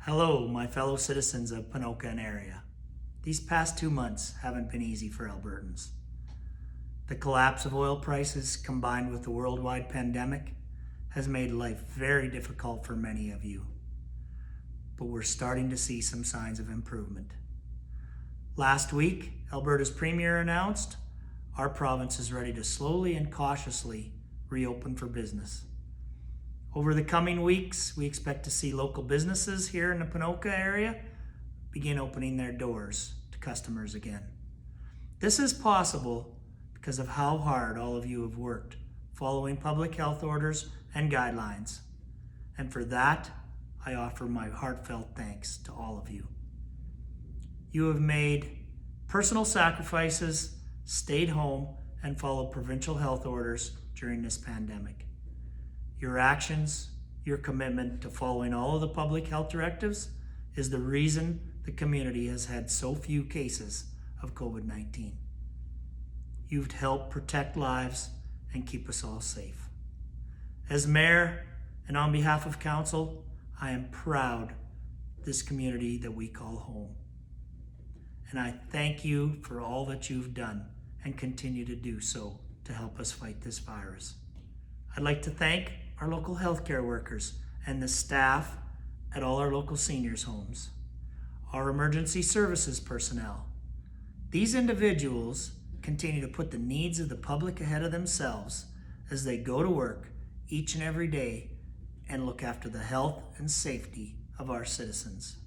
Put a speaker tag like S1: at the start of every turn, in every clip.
S1: Hello, my fellow citizens of Ponoka and area. These past 2 months haven't been easy for Albertans. The collapse of oil prices combined with the worldwide pandemic has made life very difficult for many of you. But we're starting to see some signs of improvement. Last week, Alberta's Premier announced our province is ready to slowly and cautiously reopen for business. Over the coming weeks, we expect to see local businesses here in the Ponoka area begin opening their doors to customers again. This is possible because of how hard all of you have worked following public health orders and guidelines. And for that, I offer my heartfelt thanks to all of you. You have made personal sacrifices, stayed home, and followed provincial health orders during this pandemic. Your actions, your commitment to following all of the public health directives is the reason the community has had so few cases of COVID-19. You've helped protect lives and keep us all safe. As mayor and on behalf of council, I am proud of this community that we call home. And I thank you for all that you've done and continue to do so to help us fight this virus. I'd like to thank our local healthcare workers and the staff at all our local seniors' homes, our emergency services personnel. These individuals continue to put the needs of the public ahead of themselves as they go to work each and every day and look after the health and safety of our citizens.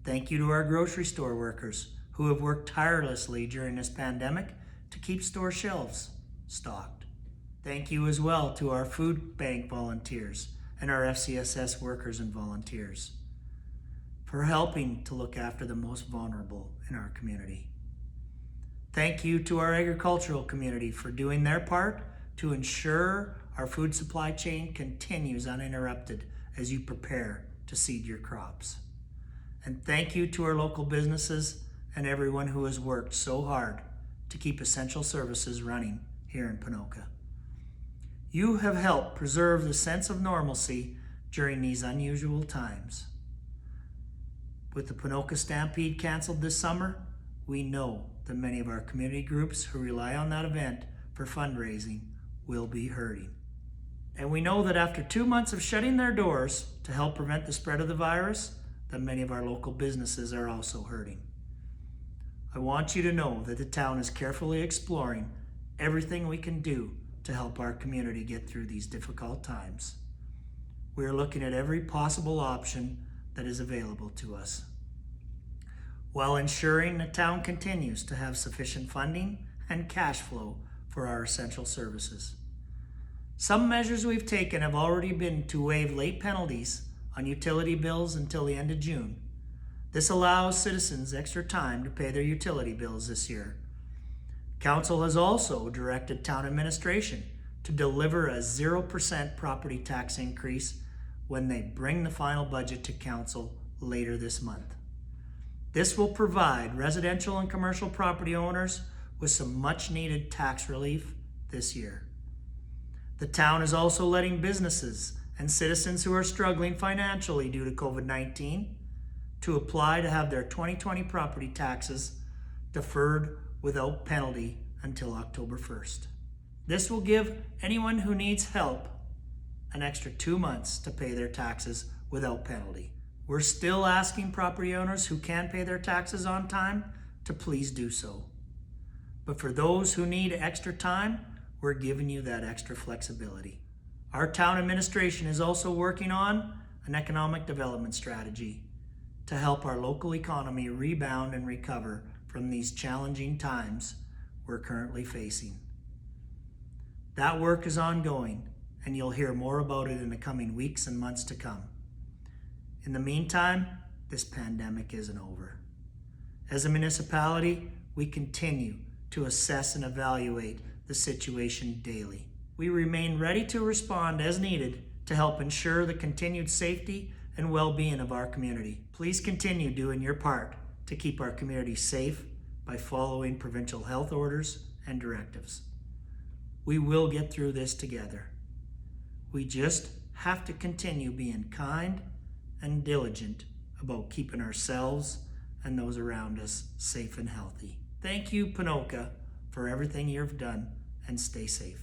S1: Thank you to our grocery store workers who have worked tirelessly during this pandemic to keep store shelves stocked. Thank you as well to our food bank volunteers and our FCSS workers and volunteers for helping to look after the most vulnerable in our community. Thank you to our agricultural community for doing their part to ensure our food supply chain continues uninterrupted as you prepare to seed your crops. And thank you to our local businesses and everyone who has worked so hard to keep essential services running here in Ponoka. You have helped preserve the sense of normalcy during these unusual times. With the Ponoka Stampede canceled this summer, we know that many of our community groups who rely on that event for fundraising will be hurting. And we know that after 2 months of shutting their doors to help prevent the spread of the virus, that many of our local businesses are also hurting. I want you to know that the town is carefully exploring everything we can do to help our community get through these difficult times. We are looking at every possible option that is available to us, while ensuring the town continues to have sufficient funding and cash flow for our essential services. Some measures we've taken have already been to waive late penalties on utility bills until the end of June. This allows citizens extra time to pay their utility bills this year. Council has also directed town administration to deliver a 0% property tax increase when they bring the final budget to council later this month. This will provide residential and commercial property owners with some much needed tax relief this year. The town is also letting businesses and citizens who are struggling financially due to COVID-19 to apply to have their 2020 property taxes deferred without penalty until October 1st. This will give anyone who needs help an extra 2 months to pay their taxes without penalty. We're still asking property owners who can pay their taxes on time to please do so. But for those who need extra time, we're giving you that extra flexibility. Our town administration is also working on an economic development strategy to help our local economy rebound and recover from these challenging times we're currently facing. That work is ongoing, and you'll hear more about it in the coming weeks and months to come. In the meantime, this pandemic isn't over. As a municipality, we continue to assess and evaluate the situation daily. We remain ready to respond as needed to help ensure the continued safety and well-being of our community. Please continue doing your part to keep our community safe by following provincial health orders and directives. We will get through this together. We just have to continue being kind and diligent about keeping ourselves and those around us safe and healthy. Thank you, Ponoka, for everything you've done, and stay safe.